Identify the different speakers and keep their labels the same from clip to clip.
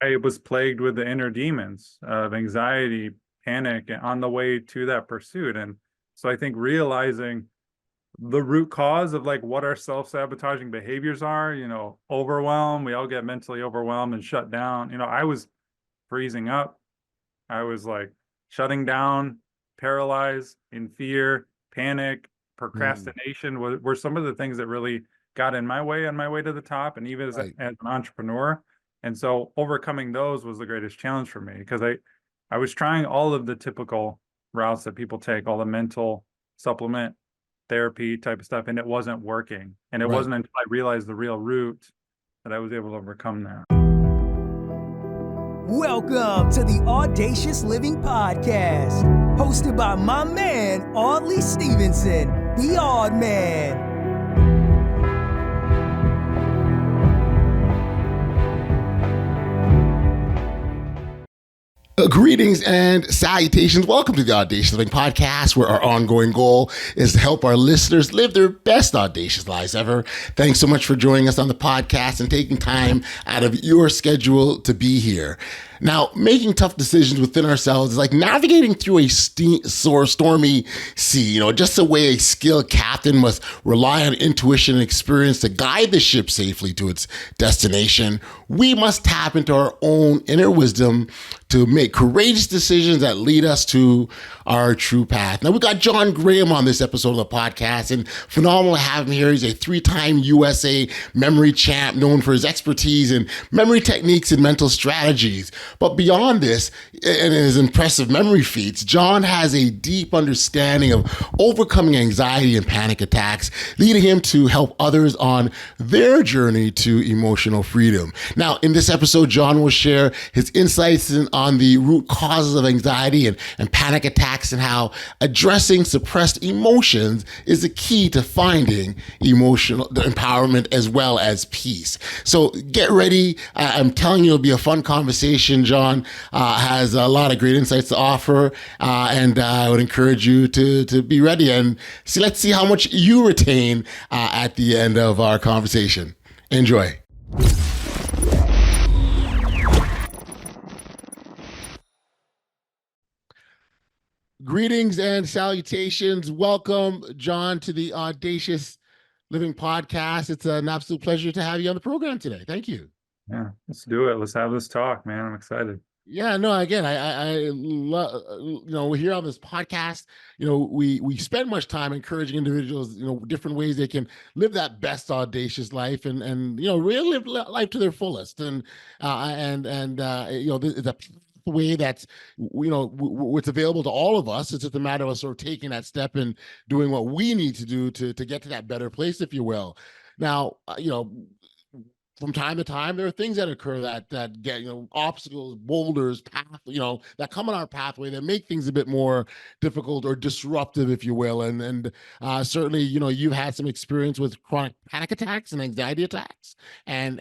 Speaker 1: I was plagued with the inner demons of anxiety, panic, and on the way to that pursuit. And so I think realizing the root cause of like what our self-sabotaging behaviors are, overwhelm, we all get mentally overwhelmed and shut down. I was freezing up. I was like shutting down, paralyzed, in fear, panic,
Speaker 2: Mm,
Speaker 1: procrastination were some of the things that really got in my way on my way to the top, and even as
Speaker 2: right.
Speaker 1: an entrepreneur. And so overcoming those was the greatest challenge for me because I was trying all of the typical routes that people take, all the mental supplement therapy type of stuff, and it wasn't working. And it
Speaker 2: Right.
Speaker 1: wasn't until I realized the real root that I was able to overcome that.
Speaker 3: Welcome to the Audacious Living Podcast, hosted by my man, Audley Stephenson, the Odd Man.
Speaker 2: Greetings and salutations. Welcome to the Audacious Living Podcast, where our ongoing goal is to help our listeners live their best audacious lives ever. Thanks so much for joining us on the podcast and taking time out of your schedule to be here. Now, making tough decisions within ourselves is like navigating through a stormy sea. Just the way a skilled captain must rely on intuition and experience to guide the ship safely to its destination, we must tap into our own inner wisdom to make courageous decisions that lead us to our true path. Now, we got John Graham on this episode of the podcast, and phenomenal to have him here. He's a three-time USA memory champ, known for his expertise in memory techniques and mental strategies. But beyond this, and his impressive memory feats, John has a deep understanding of overcoming anxiety and panic attacks, leading him to help others on their journey to emotional freedom. Now, in this episode, John will share his insights on the root causes of anxiety and panic attacks, and how addressing suppressed emotions is the key to finding emotional empowerment as well as peace. So get ready. I'm telling you, it'll be a fun conversation. John has a lot of great insights to offer, and I would encourage you to be ready and see. Let's see how much you retain at the end of our conversation. Enjoy. Greetings and salutations. Welcome, John, to the Audacious Living Podcast. It's an absolute pleasure to have you on the program today. Thank you.
Speaker 1: Yeah, let's do it. Let's have this talk, man. I'm excited.
Speaker 2: Yeah, no, again, I love, we're here on this podcast. We spend much time encouraging individuals, different ways they can live that best audacious life and really live life to their fullest. And the way that's, what's available to all of us. It's just a matter of sort of taking that step and doing what we need to do to get to that better place, if you will. Now, from time to time, there are things that occur that get, obstacles, boulders, path, that come on our pathway that make things a bit more difficult or disruptive, if you will. And certainly, you've had some experience with chronic panic attacks and anxiety attacks, and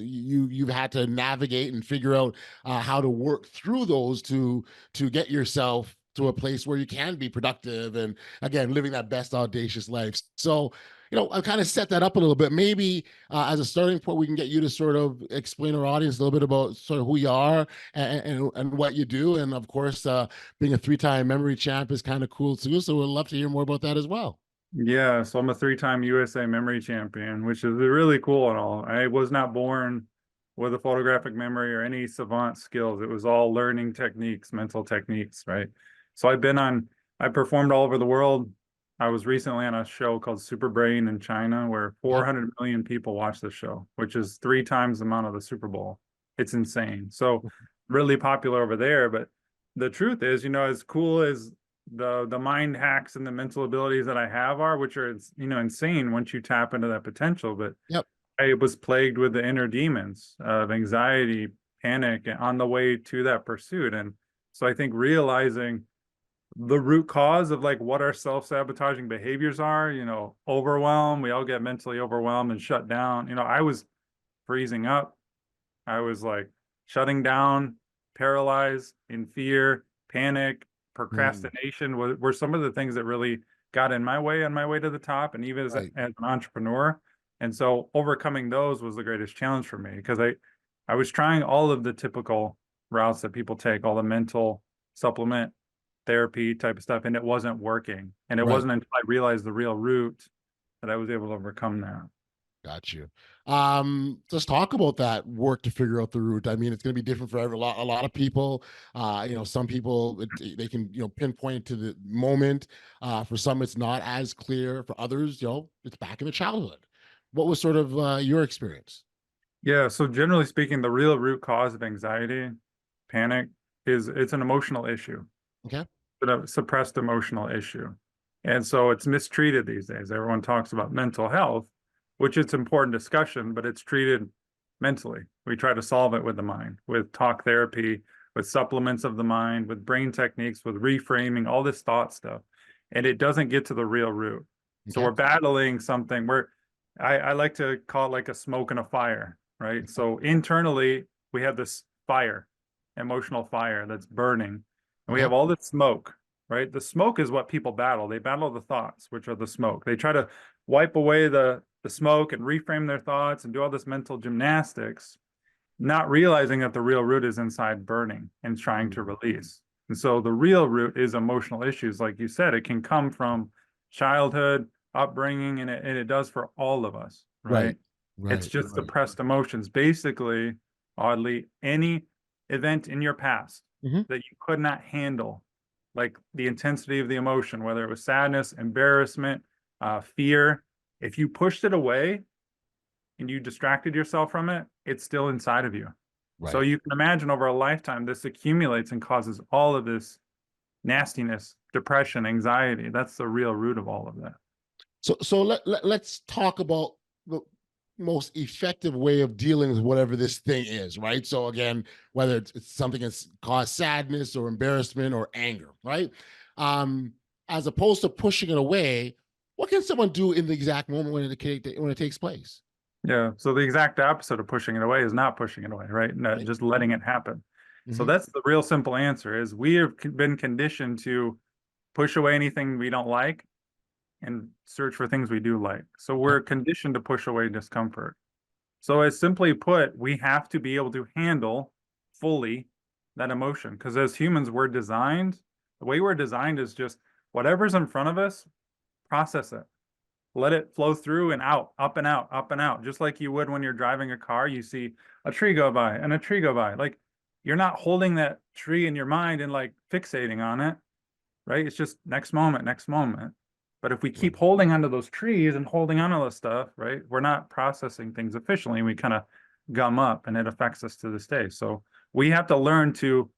Speaker 2: you've had to navigate and figure out how to work through those to get yourself to a place where you can be productive and, again, living that best audacious life. So, I kind of set that up a little bit. Maybe as a starting point, we can get you to sort of explain our audience a little bit about sort of who you are and what you do. And of course, being a three-time memory champ is kind of cool too. So we'd love to hear more about that as well.
Speaker 1: Yeah, so I'm a three-time USA memory champion, which is really cool and all. I was not born with a photographic memory or any savant skills. It was all learning techniques, mental techniques, right? So I performed all over the world. I was recently on a show called Super Brain in China, where
Speaker 2: Yep.
Speaker 1: 400 million people watch the show, which is 3 times the amount of the Super Bowl. It's insane. So really popular over there. But the truth is, as cool as the mind hacks and the mental abilities that I have are, which are, insane once you tap into that potential. But
Speaker 2: Yep.
Speaker 1: I was plagued with the inner demons of anxiety, panic, and on the way to that pursuit. And so I think realizing the root cause of like what our self-sabotaging behaviors are, overwhelm, we all get mentally overwhelmed and shut down. I was freezing up. I was like shutting down, paralyzed, in fear, panic,
Speaker 2: Mm,
Speaker 1: procrastination were some of the things that really got in my way on my way to the top, and even as
Speaker 2: right.
Speaker 1: an entrepreneur. And so overcoming those was the greatest challenge for me because I was trying all of the typical routes that people take, all the mental supplement therapy type of stuff, and it wasn't working. And it
Speaker 2: Right.
Speaker 1: wasn't until I realized the real root that I was able to overcome that.
Speaker 2: Got you. Let's talk about that work to figure out the root. I mean, it's going to be different for a lot of people. Some people they can pinpoint to the moment. For some, it's not as clear. For others, it's back in the childhood. What was sort of your experience?
Speaker 1: Yeah, so generally speaking, the real root cause of anxiety, panic, is it's an emotional issue,
Speaker 2: Okay.
Speaker 1: a suppressed emotional issue. And so it's mistreated these days. Everyone talks about mental health, which it's important discussion, but it's treated mentally. We try to solve it with the mind, with talk therapy, with supplements of the mind, with brain techniques, with reframing, all this thought stuff. And it doesn't get to the real root. So
Speaker 2: Okay.
Speaker 1: we're battling something where I like to call it like a smoke and a fire, right? So internally, we have this fire, emotional fire that's burning. And we
Speaker 2: Okay.
Speaker 1: have all this smoke, right? The smoke is what people battle. They battle the thoughts, which are the smoke. They try to wipe away the smoke and reframe their thoughts and do all this mental gymnastics, not realizing that the real root is inside burning and trying to release. And so the real root is emotional issues. Like you said, it can come from childhood, upbringing, and it does for all of us,
Speaker 2: Right.
Speaker 1: right? It's
Speaker 2: Right.
Speaker 1: just
Speaker 2: Right.
Speaker 1: suppressed emotions. Basically, oddly, any event in your past
Speaker 2: Hmm.
Speaker 1: that you could not handle, like the intensity of the emotion, whether it was sadness, embarrassment, fear, if you pushed it away and you distracted yourself from it, it's still inside of you. So
Speaker 2: Right.
Speaker 1: you can imagine over a lifetime, this accumulates and causes all of this nastiness, depression, anxiety. That's the real root of all of that.
Speaker 2: So let's talk about the most effective way of dealing with whatever this thing is, right? So again, whether it's something that's caused sadness or embarrassment or anger, right? Um, as opposed to pushing it away, what can someone do in the exact moment when it takes place?
Speaker 1: Yeah. So the exact opposite of pushing it away is not pushing it away, right? No,
Speaker 2: Right.
Speaker 1: just letting it happen. So
Speaker 2: Hmm.
Speaker 1: that's the real simple answer is we have been conditioned to push away anything we don't like and search for things we do like. So
Speaker 2: Okay.
Speaker 1: we're conditioned to push away discomfort. So as simply put, we have to be able to handle fully that emotion. Because as humans, we're designed, the way we're designed is just whatever's in front of us, process it. Let it flow through and out, up and out, up and out. Just like you would when you're driving a car, you see a tree go by and a tree go by. Like you're not holding that tree in your mind and like fixating on it, right? It's just next moment, next moment. But if we
Speaker 2: Right.
Speaker 1: keep holding onto those trees and holding onto this stuff, right, we're not processing things efficiently. We kind of gum up and it affects us to this day. So we have to learn to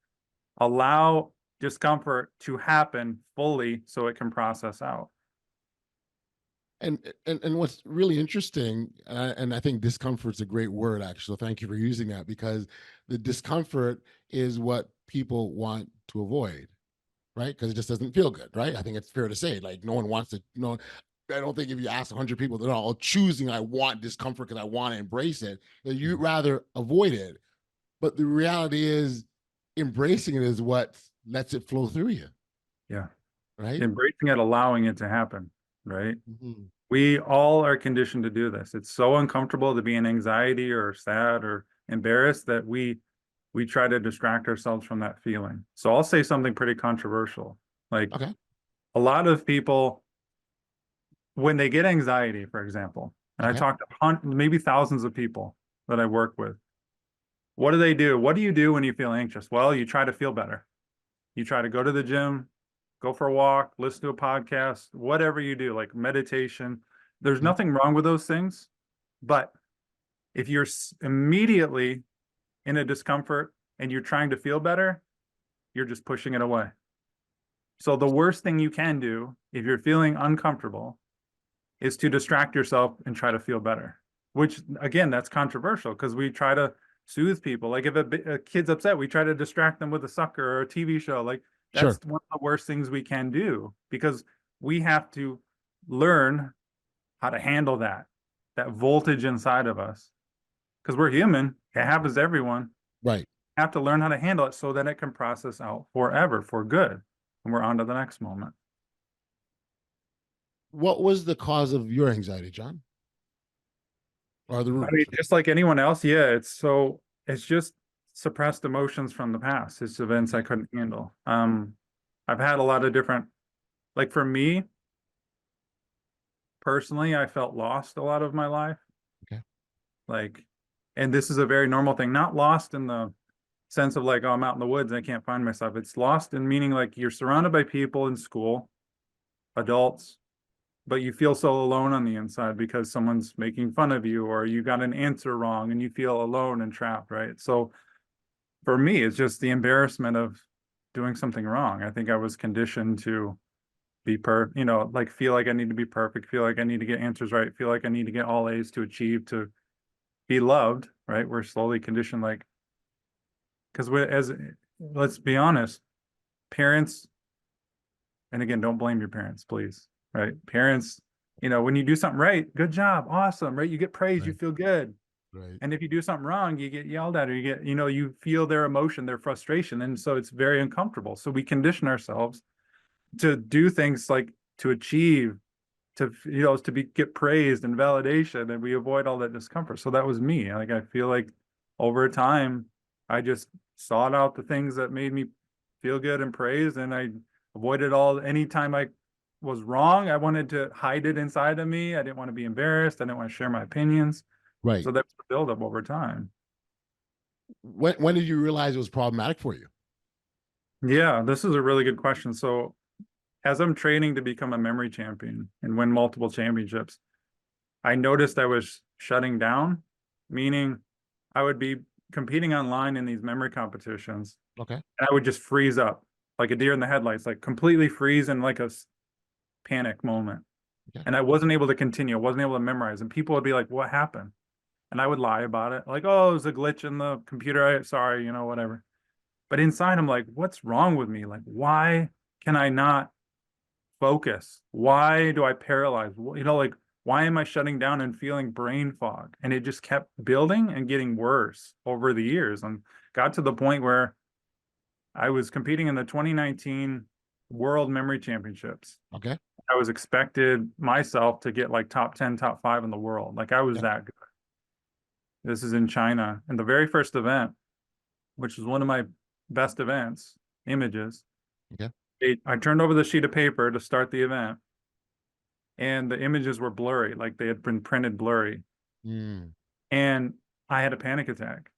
Speaker 1: allow discomfort to happen fully so it can process out.
Speaker 2: And what's really interesting, and I think discomfort's a great word, actually. Thank you for using that, because the discomfort is what people want to avoid, right? Because it just doesn't feel good, right? I think it's fair to say, like, no one wants to. No, I don't think if you ask 100 people, they're all choosing, I want discomfort because I want to embrace it. That you'd rather avoid it. But the reality is, embracing it is what lets it flow through you,
Speaker 1: Yeah.
Speaker 2: right?
Speaker 1: Embracing it, allowing it to happen, right?
Speaker 2: Mhm.
Speaker 1: We all are conditioned to do this. It's so uncomfortable to be in anxiety or sad or embarrassed that we try to distract ourselves from that feeling. So I'll say something pretty controversial. Like
Speaker 2: Okay.
Speaker 1: a lot of people, when they get anxiety, for example, and I
Speaker 2: Okay.
Speaker 1: talk to maybe thousands of people that I work with, what do they do? What do you do when you feel anxious? Well, you try to feel better. You try to go to the gym, go for a walk, listen to a podcast, whatever you do, like meditation. There's
Speaker 2: Mhm.
Speaker 1: nothing wrong with those things. But if you're immediately in a discomfort and you're trying to feel better, you're just pushing it away. So the worst thing you can do if you're feeling uncomfortable is to distract yourself and try to feel better, which again, that's controversial because we try to soothe people. Like if a kid's upset, we try to distract them with a sucker or a TV show. Like
Speaker 2: Sure.
Speaker 1: that's one of the worst things we can do because we have to learn how to handle that voltage inside of us because we're human. It happens to everyone.
Speaker 2: Right.
Speaker 1: Have to learn how to handle it so that it can process out forever for good. And we're on to the next moment.
Speaker 2: What was the cause of your anxiety, John? Or the
Speaker 1: I mean,
Speaker 2: root?
Speaker 1: just like anyone else, yeah, it's so it's just suppressed emotions from the past. It's events I couldn't handle. I've had a lot of different, like for me personally, I felt lost a lot of my life.
Speaker 2: Okay.
Speaker 1: Like, and this is a very normal thing, not lost in the sense of like, oh, I'm out in the woods and I can't find myself. It's lost in meaning like you're surrounded by people in school, adults, but you feel so alone on the inside because someone's making fun of you or you got an answer wrong and you feel alone and trapped, right? So for me, it's just the embarrassment of doing something wrong. I think I was conditioned to be like feel like I need to be perfect, feel like I need to get answers right, feel like I need to get all A's to achieve to be loved, right? We're slowly conditioned like, because let's be honest, parents, and again, don't blame your parents, please, right? Parents, when you do something right, good job, awesome, right? You get praise, you
Speaker 2: Right.
Speaker 1: feel good.
Speaker 2: Right.
Speaker 1: And if you do something wrong, you get yelled at or you get, you feel their emotion, their frustration. And so it's very uncomfortable. So we condition ourselves to do things like to achieve, get praised and validation, and we avoid all that discomfort. So that was me. Like, I feel like over time, I just sought out the things that made me feel good and praised. And I avoided anytime I was wrong, I wanted to hide it inside of me. I didn't want to be embarrassed. I didn't want to share my opinions.
Speaker 2: Right.
Speaker 1: So that's the buildup over time.
Speaker 2: When did you realize it was problematic for you?
Speaker 1: Yeah, this is a really good question. So as I'm training to become a memory champion and win multiple championships, I noticed I was shutting down, meaning I would be competing online in these memory competitions
Speaker 2: Okay.
Speaker 1: and I would just freeze up like a deer in the headlights, like completely freeze in like a panic moment.
Speaker 2: Okay.
Speaker 1: And I wasn't able to continue. I wasn't able to memorize. And people would be like, what happened? And I would lie about it. Like, oh, it was a glitch in the computer. Sorry, whatever. But inside, I'm like, what's wrong with me? Like, why can I not focus? Why do I paralyze? Like, why am I shutting down and feeling brain fog? And it just kept building and getting worse over the years and got to the point where I was competing in the 2019 World Memory Championships.
Speaker 2: Okay.
Speaker 1: I was expected myself to get like top 10, top 5 in the world. Like I was
Speaker 2: Yeah.
Speaker 1: that good. This is in China. And the very first event, which was one of my best events, images,
Speaker 2: Okay.
Speaker 1: I turned over the sheet of paper to start the event and the images were blurry, like they had been printed blurry.
Speaker 2: Mm.
Speaker 1: And I had a panic attack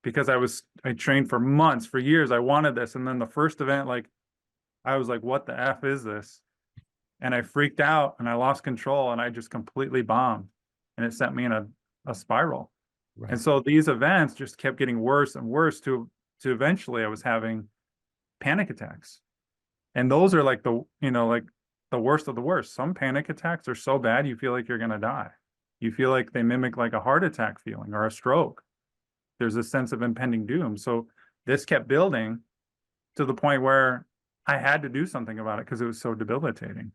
Speaker 1: because I trained for months, for years. I wanted this. And then the first event, like I was like, what the F is this? And I freaked out and I lost control and I just completely bombed and it sent me in a spiral.
Speaker 2: Right.
Speaker 1: And so these events just kept getting worse and worse to eventually I was having panic attacks. And those are like like the worst of the worst. Some panic attacks are so bad you feel like you're going to die. You feel like they mimic like a heart attack feeling or a stroke. There's a sense of impending doom. So this kept building to the point where I had to do something about it because it was so debilitating.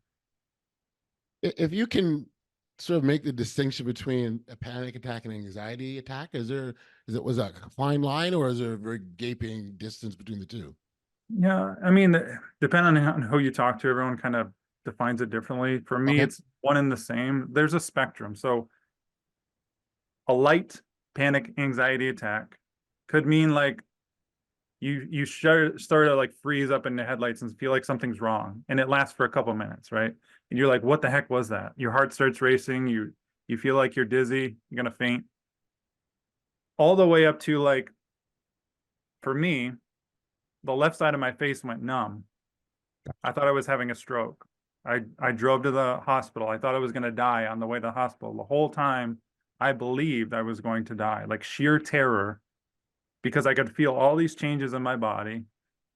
Speaker 2: If you can sort of make the distinction between a panic attack and anxiety attack, was that a fine line or is there a very gaping distance between the two?
Speaker 1: Yeah, I mean, depending on who you talk to, everyone kind of defines it differently. For me,
Speaker 2: Okay.
Speaker 1: it's one and the same. There's a spectrum. So a light panic anxiety attack could mean like start to like freeze up in the headlights and feel like something's wrong, and it lasts for a couple minutes, right? And you're like, what the heck was that? Your heart starts racing, you feel like you're dizzy, you're gonna faint. All the way up to like, for me, the left side of my face went numb. I thought I was having a stroke. I drove to the hospital. I thought I was going to die on the way to the hospital. The whole time I believed I was going to die, like sheer terror, because I could feel all these changes in my body.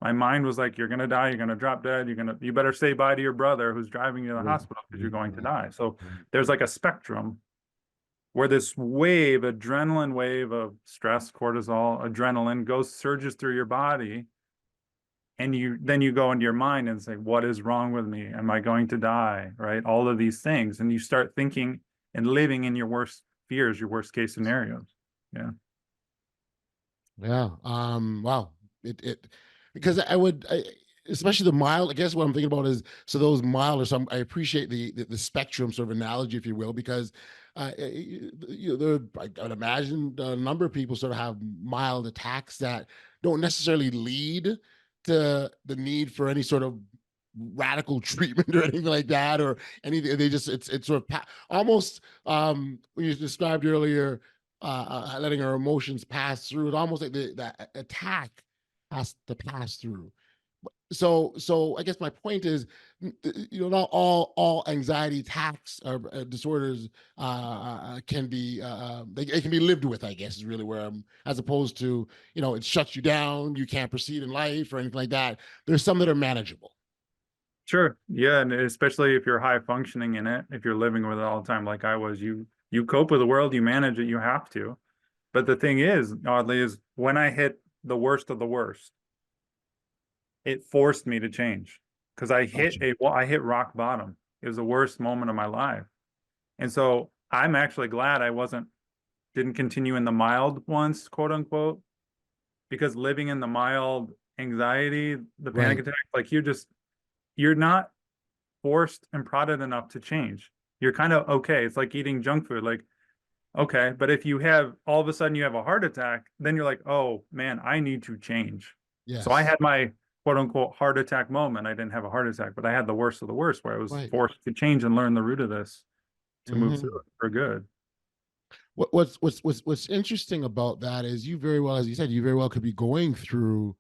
Speaker 1: My mind was like, you're going to die. You're going to drop dead. You better say bye to your brother who's driving you to the hospital because you're going to die. So there's like a spectrum where this adrenaline wave of stress, cortisol, adrenaline surges through your body. And then you go into your mind and say, what is wrong with me? Am I going to die? Right? All of these things. And you start thinking and living in your worst fears, your worst case scenarios. Yeah.
Speaker 2: Yeah. Wow. Because especially the mild, I guess what I'm thinking about is, so those mild, or some, I appreciate the spectrum sort of analogy, if you will, because I would imagine a number of people sort of have mild attacks that don't necessarily lead to the need for any sort of radical treatment or anything like that, or anything. They just it's sort of almost when you described earlier, letting our emotions pass through. It's almost like that attack has to pass through. So I guess my point is, not all anxiety attacks or disorders can be they can be lived with, I guess, is really where I'm, as opposed to, it shuts you down, you can't proceed in life or anything like that. There's some that are manageable.
Speaker 1: Sure. Yeah, and especially if you're high functioning in it, if you're living with it all the time like I was, you cope with the world, you manage it, you have to. But the thing is, oddly, is when I hit the worst of the worst, it forced me to change because
Speaker 2: Gotcha.
Speaker 1: I hit rock bottom. It was the worst moment of my life. And so I'm actually glad I didn't continue in the mild ones, quote unquote, because living in the mild anxiety, the panic
Speaker 2: Right.
Speaker 1: attack, like you're not forced and prodded enough to change. You're kind of okay. It's like eating junk food. Like, okay, but if you have all of a sudden you have a heart attack, then you're like, oh man, I need to change. So I
Speaker 2: Yes.
Speaker 1: had my quote unquote heart attack moment. I didn't have a heart attack, but I had the worst of the worst where I was
Speaker 2: Right.
Speaker 1: forced to change and learn the root of this to move through
Speaker 2: Hmm.
Speaker 1: it for good.
Speaker 2: What's interesting about that is, you very well, as you said, you very well could be going through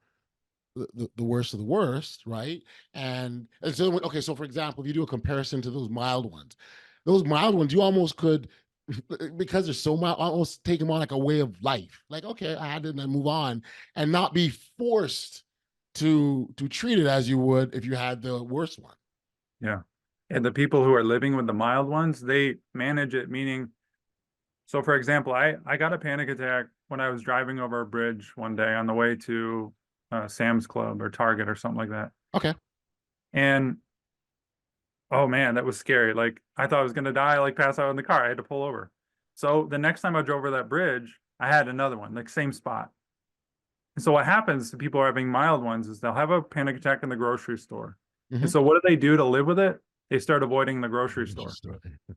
Speaker 2: the worst of the worst, right? And so, okay, so for example, if you do a comparison to those mild ones, you almost could, because they're so mild, almost take them on like a way of life. Like, okay, I had to then move on, and not be forced to treat it as you would if you had the worst one.
Speaker 1: Yeah. And the people who are living with the mild ones, they manage it, meaning, so for example, I got a panic attack when I was driving over a bridge one day on the way to Sam's Club or Target or something like that.
Speaker 2: Okay.
Speaker 1: And oh man, that was scary. Like I thought I was gonna die, like pass out in the car. I had to pull over. So the next time I drove over that bridge, I had another one, like same spot. And so what happens to people who are having mild ones is they'll have a panic attack in the grocery store. And
Speaker 2: Mm-hmm.
Speaker 1: so what do they do to live with it? They start avoiding the grocery store.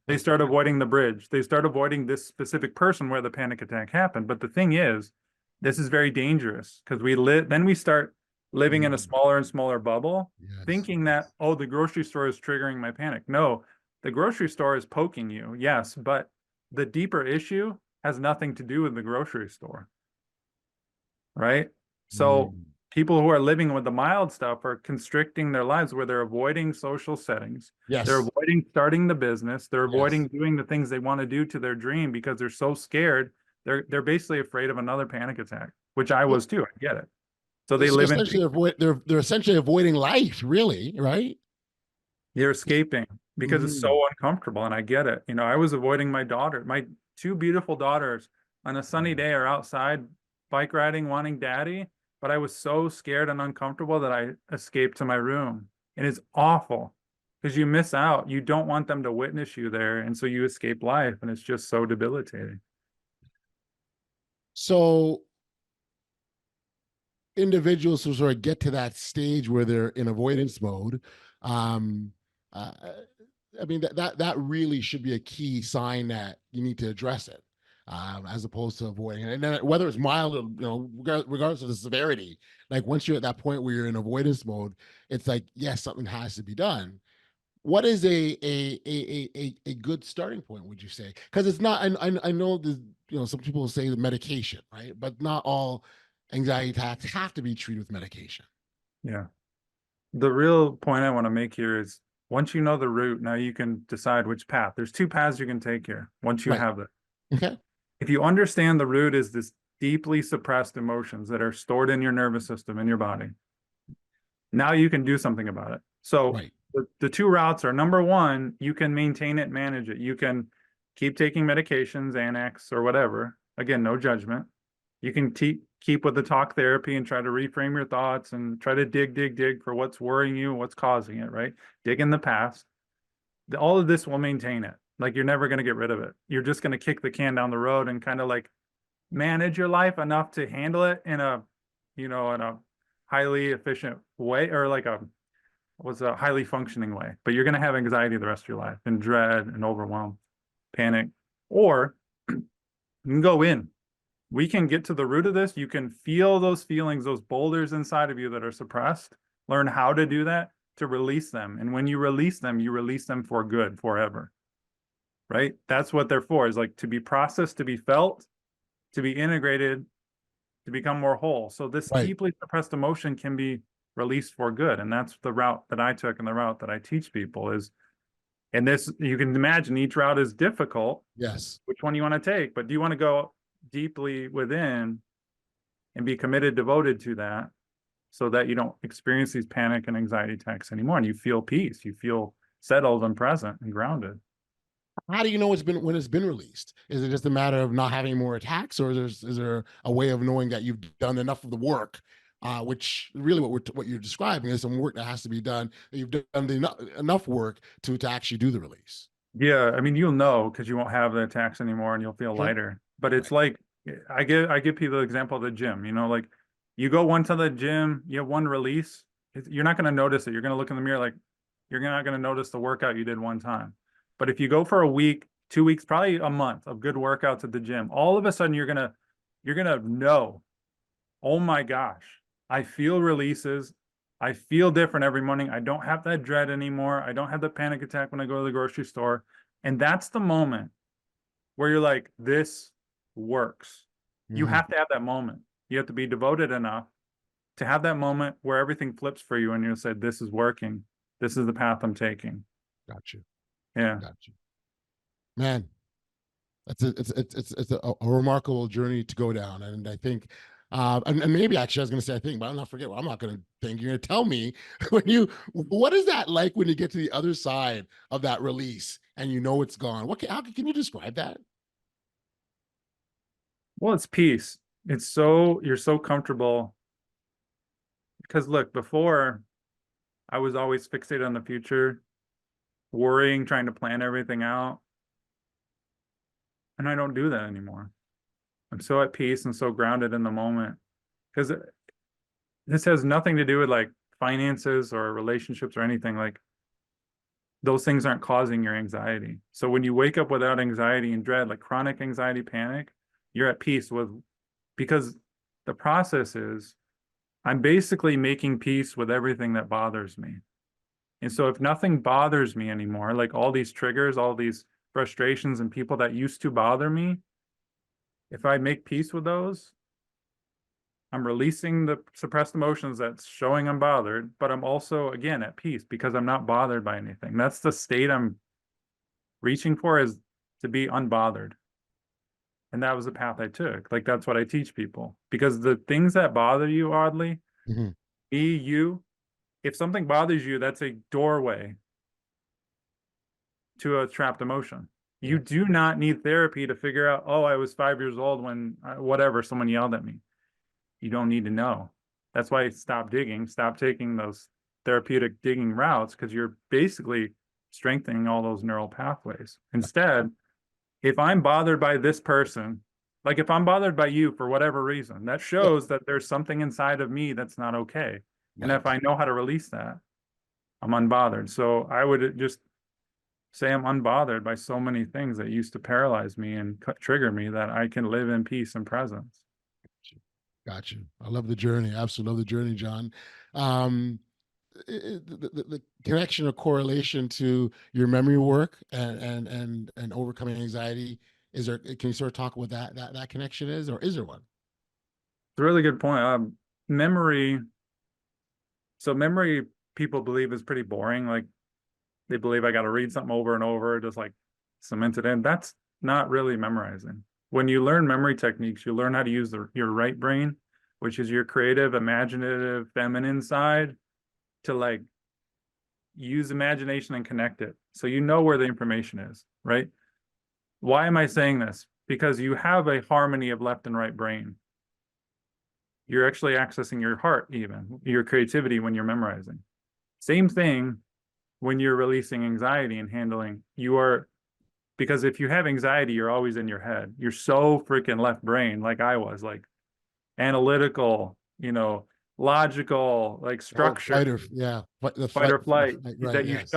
Speaker 1: They start avoiding the bridge. They start avoiding this specific person where the panic attack happened. But the thing is, this is very dangerous because then we start living in a smaller and smaller bubble,
Speaker 2: Yes.
Speaker 1: thinking that, oh, the grocery store is triggering my panic. No, the grocery store is poking you, yes, but the deeper issue has nothing to do with the grocery store, right? So
Speaker 2: Mm.
Speaker 1: people who are living with the mild stuff are constricting their lives where they're avoiding social settings. They're
Speaker 2: Yes.
Speaker 1: avoiding starting the business. They're
Speaker 2: Yes.
Speaker 1: avoiding doing the things they want to do to their dream because they're so scared. They're basically afraid of another panic attack, which I was too. I get it. So they
Speaker 2: So
Speaker 1: live in
Speaker 2: essentially, they're essentially avoiding life, really, right?
Speaker 1: You're escaping because it's
Speaker 2: Mm-hmm.
Speaker 1: so uncomfortable. And I get it. I was avoiding my two beautiful daughters on a sunny day are outside bike riding, wanting daddy. But I was so scared and uncomfortable that I escaped to my room. And it's awful because you miss out. You don't want them to witness you there. And so you escape life. And it's just so debilitating.
Speaker 2: So individuals who sort of get to that stage where they're in avoidance mode, um, uh, I mean that really should be a key sign that you need to address it, as opposed to avoiding it. And then whether it's mild, or, regardless of the severity, like once you're at that point where you're in avoidance mode, it's like, yes, something has to be done. What is a good starting point, would you say? Because it's not, I know there's, some people say the medication, right? But not all anxiety attacks have to be treated with medication.
Speaker 1: Yeah. The real point I want to make here is once you know the route, now you can decide which path. There's two paths you can take here once you
Speaker 2: Right.
Speaker 1: have it.
Speaker 2: Okay.
Speaker 1: If you understand the root is this deeply suppressed emotions that are stored in your nervous system in your body, now you can do something about it. So
Speaker 2: Right.
Speaker 1: the two routes are, number one, you can maintain it, manage it. You can keep taking medications, Xanax or whatever. Again, no judgment. You can keep with the talk therapy and try to reframe your thoughts and try to dig for what's worrying you, what's causing it, right? Dig in the past. All of this will maintain it. Like you're never going to get rid of it. You're just going to kick the can down the road and kind of like manage your life enough to handle it in a highly efficient way, or like a highly functioning way. But you're going to have anxiety the rest of your life and dread and overwhelm, panic. Or you can go in. We can get to the root of this. You can feel those feelings, those boulders inside of you that are suppressed. Learn how to do that to release them. And when you release them for good, forever. Right? That's what they're for, is like to be processed, to be felt, to be integrated, to become more whole. So this
Speaker 2: Right.
Speaker 1: deeply suppressed emotion can be released for good. And that's the route that I took and the route that I teach people is, and this, you can imagine each route is difficult.
Speaker 2: Yes.
Speaker 1: Which one you want to take, but do you want to go deeply within and be committed, devoted to that so that you don't experience these panic and anxiety attacks anymore and you feel peace, you feel settled and present and grounded?
Speaker 2: How do you know when it's been released? Is it just a matter of not having more attacks, or is there a way of knowing that you've done enough of the work? Which really what you're describing is some work that has to be done. That you've done enough work to actually do the release.
Speaker 1: Yeah, I mean, you'll know because you won't have the attacks anymore and you'll feel
Speaker 2: Sure.
Speaker 1: lighter. But it's
Speaker 2: Right.
Speaker 1: like I give people the example of the gym, like you go one to the gym, you have one release, you're not going to notice it. You're going to look in the mirror like you're not going to notice the workout you did one time. But if you go for a week, 2 weeks, probably a month of good workouts at the gym, all of a sudden you're gonna know, oh my gosh, I feel releases. I feel different every morning. I don't have that dread anymore. I don't have the panic attack when I go to the grocery store. And that's the moment where you're like, this works. You
Speaker 2: Mhm.
Speaker 1: have to have that moment. You have to be devoted enough to have that moment where everything flips for you and you say, this is working. This is the path I'm taking.
Speaker 2: Got you.
Speaker 1: Yeah.
Speaker 2: Got you. Man, it's a remarkable journey to go down, and I think, and maybe actually I was going to say I think, but I'm not forget. Well, I'm not going to think. You're going to tell me what is that like when you get to the other side of that release and you know it's gone. How can you describe that?
Speaker 1: Well, it's peace. You're so comfortable because look, before I was always fixated on the future, worrying, trying to plan everything out. And I don't do that anymore. I'm so at peace and so grounded in the moment because this has nothing to do with like finances or relationships or anything. Like those things aren't causing your anxiety. So when you wake up without anxiety and dread, like chronic anxiety, panic, you're at peace with, because the process is I'm basically making peace with everything that bothers me. And so if nothing bothers me anymore, like all these triggers, all these frustrations and people that used to bother me, if I make peace with those, I'm releasing the suppressed emotions that's showing I'm bothered, but I'm also, again, at peace because I'm not bothered by anything. That's the state I'm reaching for, is to be unbothered. And that was the path I took. Like, that's what I teach people. Because the things that bother you, oddly,
Speaker 2: Mhm.
Speaker 1: if something bothers you, that's a doorway to a trapped emotion. You
Speaker 2: Yeah.
Speaker 1: do not need therapy to figure out, oh, I was 5 years old when whatever, someone yelled at me. You don't need to know. That's why stop digging, stop taking those therapeutic digging routes, because you're basically strengthening all those neural pathways. Instead, if I'm bothered by this person, like if I'm bothered by you for whatever reason, that
Speaker 2: Yeah.
Speaker 1: shows that there's something inside of me that's not okay. And
Speaker 2: Right.
Speaker 1: if I know how to release that, I'm unbothered. So I would just say I'm unbothered by so many things that used to paralyze me and trigger me, that I can live in peace and presence.
Speaker 2: Got you. I love the journey. Absolutely love the journey, John. Um, the connection or correlation to your memory work and overcoming anxiety, is there? Can you sort of talk what that connection is, or is there one?
Speaker 1: It's a really good point. Memory. So memory, people believe, is pretty boring. Like they believe I got to read something over and over, just like cement it in. That's not really memorizing. When you learn memory techniques, you learn how to use your right brain, which is your creative, imaginative, feminine side, to like use imagination and connect it. So you know where the information is, right? Why am I saying this? Because you have a harmony of left and right brain. You're actually accessing your heart, even your creativity, when you're memorizing. Same thing when you're releasing anxiety and handling. Because if you have anxiety, you're always in your head. You're so freaking left brain, like I was, like analytical, logical, like
Speaker 2: Oh,
Speaker 1: structured, fight or flight,
Speaker 2: right?
Speaker 1: that
Speaker 2: Yes.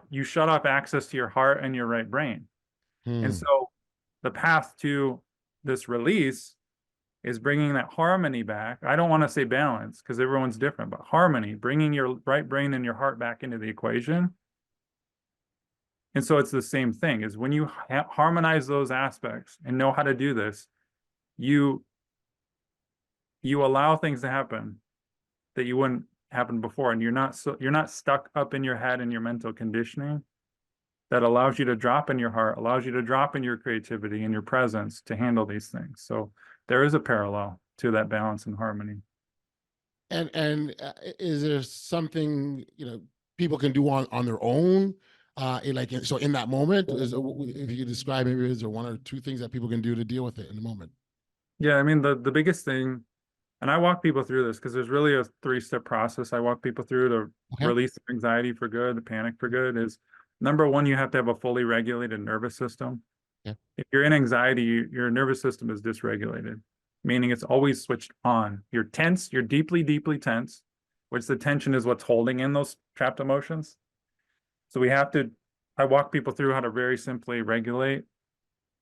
Speaker 1: you shut off access to your heart and your right brain. And
Speaker 2: Hmm.
Speaker 1: so the path to this release is bringing that harmony back. I don't want to say balance because everyone's different, but harmony, bringing your right brain and your heart back into the equation. And so it's the same thing, is when you harmonize those aspects and know how to do this, you allow things to happen that you wouldn't happen before. And you're not stuck up in your head and your mental conditioning that allows you to drop in your heart, allows you to drop in your creativity and your presence to handle these things. So there is a parallel to that balance and harmony.
Speaker 2: And is there something, people can do on their own? So in that moment, if you could describe, maybe is there one or two things that people can do to deal with it in the moment?
Speaker 1: Yeah, I mean, the biggest thing, and I walk people through this because there's really a 3-step process I walk people through to release anxiety for good, the panic for good, is number one, you have to have a fully regulated nervous system.
Speaker 2: Yeah.
Speaker 1: If you're in anxiety, your nervous system is dysregulated, meaning it's always switched on. You're tense, you're deeply, deeply tense, which the tension is what's holding in those trapped emotions. So I walk people through how to very simply regulate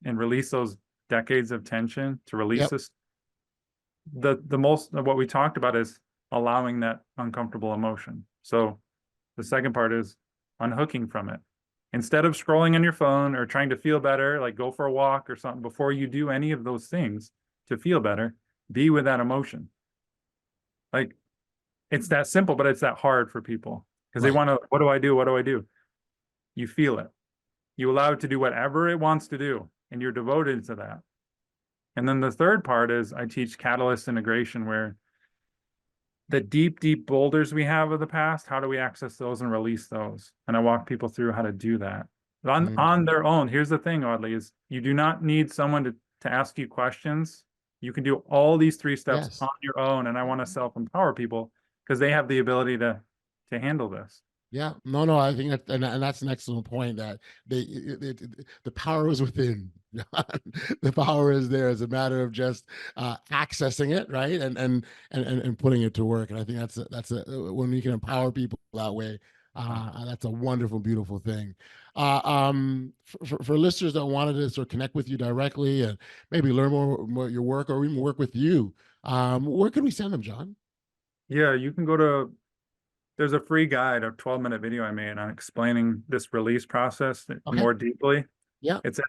Speaker 1: and release those decades of tension to release this. The most of what we talked about is allowing that uncomfortable emotion. So the second part is unhooking from it. Instead of scrolling on your phone or trying to feel better, like go for a walk or something, before you do any of those things to feel better, be with that emotion. Like, it's that simple, but it's that hard for people because they want to, what do I do? What do I do? You feel it. You allow it to do whatever it wants to do, and you're devoted to that. And then the third part is I teach catalyst integration, where the deep, deep boulders we have of the past, how do we access those and release those? And I walk people through how to do that on their own. Here's the thing, Audley, is you do not need someone to ask you questions. You can do all these 3 steps on your own. And I want to self-empower people because they have the ability to handle this.
Speaker 2: Yeah, no, I think that, and that's an excellent point, that the power is within. The power is there. It's a matter of just accessing it, right, and putting it to work. And I think that's when we can empower people that way. That's a wonderful, beautiful thing. For listeners that wanted to sort of connect with you directly and maybe learn more about your work or even work with you, where can we send them, John?
Speaker 1: Yeah, you can go to. There's a free guide, a 12-minute video I made on explaining this release process more deeply.
Speaker 2: Yeah.
Speaker 1: It's at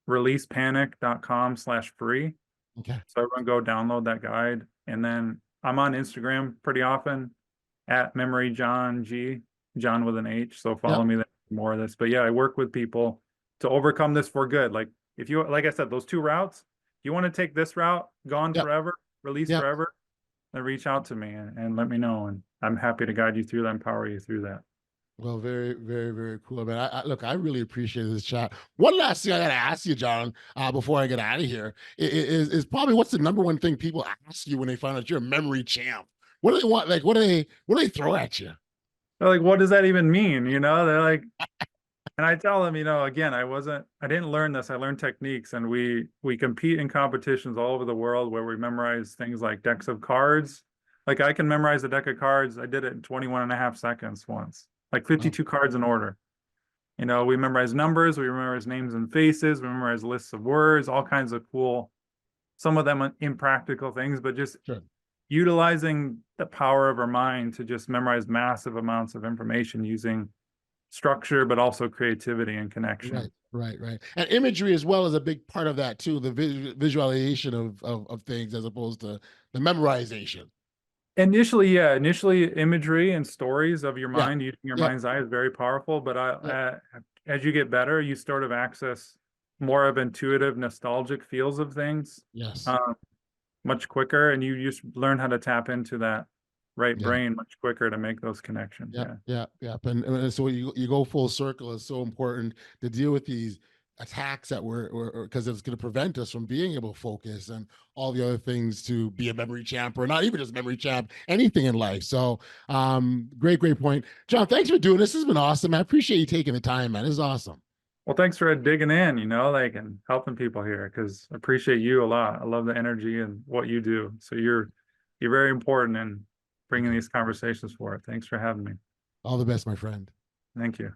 Speaker 1: releasepanic.com/free.
Speaker 2: Okay.
Speaker 1: So everyone go download that guide. And then I'm on Instagram pretty often at Memory John G, John with an H. So follow me there for more of this. But yeah, I work with people to overcome this for good. Like like I said, those 2 routes, if you want to take this route, gone forever, release forever, then reach out to me and let me know. And I'm happy to guide you through that, empower you through that.
Speaker 2: Well, very, very, very cool, man. Look, I really appreciate this chat. One last thing I got to ask you, John, before I get out of here, is probably what's the number one thing people ask you when they find out you're a memory champ? What do they want? Like, what do they throw at you?
Speaker 1: They're like, what does that even mean? They're like, and I tell them, again, I didn't learn this. I learned techniques, and we compete in competitions all over the world where we memorize things like decks of cards. Like, I can memorize a deck of cards. I did it in 21.5 seconds once, like 52 cards in order. We memorize numbers, we memorize names and faces, we memorize lists of words, all kinds of cool, some of them impractical things, but just utilizing the power of our mind to just memorize massive amounts of information using structure, but also creativity and connection.
Speaker 2: Right. And imagery as well is a big part of that too, the visualization of things as opposed to the memorization.
Speaker 1: Initially imagery and stories of your mind, using your mind's eye, is very powerful. But as you get better, you sort of access more of intuitive, nostalgic feels of things.
Speaker 2: Yes.
Speaker 1: Much quicker, and you just learn how to tap into that brain much quicker to make those connections.
Speaker 2: Yeah. And so you go full circle. It's so important to deal with these attacks that were because it's going to prevent us from being able to focus and all the other things to be a memory champ, or not even just memory champ, anything in life. So great point, John. Thanks for doing this. This has been awesome. I appreciate you taking the time, man. This is awesome.
Speaker 1: Well, thanks for digging in, and helping people here, because I appreciate you a lot. I love the energy and what you do. So you're very important in bringing these conversations forward. Thanks for having me.
Speaker 2: All the best, my friend.
Speaker 1: Thank you.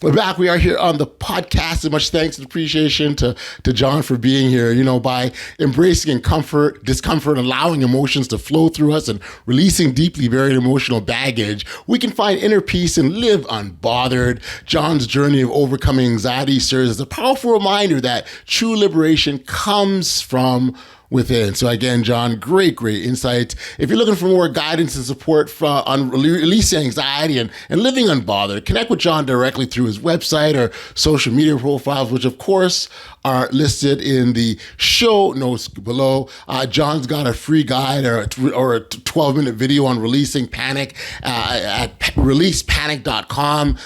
Speaker 2: We're back. We are here on the podcast, and much thanks and appreciation to John for being here. You know, by embracing discomfort, allowing emotions to flow through us and releasing deeply buried emotional baggage, we can find inner peace and live unbothered. John's journey of overcoming anxiety serves as a powerful reminder that true liberation comes from within. So again, John, great insights. If you're looking for more guidance and support on releasing anxiety and living unbothered, connect with John directly through his website or social media profiles, which of course are listed in the show notes below. John's got a free guide or a 12-minute video on releasing panic at releasepanic.com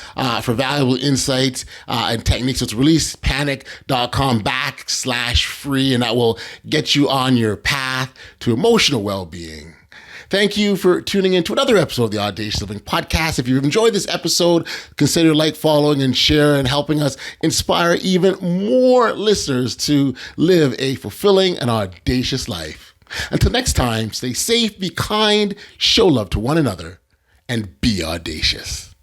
Speaker 2: for valuable insights and techniques. So it's releasepanic.com/free, and that will get you on your path to emotional well-being. Thank you for tuning in to another episode of the Audacious Living Podcast. If you've enjoyed this episode, consider following, and share, and helping us inspire even more listeners to live a fulfilling and audacious life. Until next time, stay safe, be kind, show love to one another, and be audacious.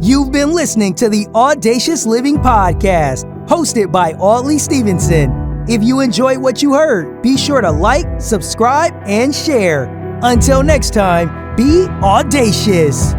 Speaker 3: You've been listening to the Audacious Living Podcast, hosted by Audley Stephenson. If you enjoyed what you heard, be sure to like, subscribe, and share. Until next time, be audacious.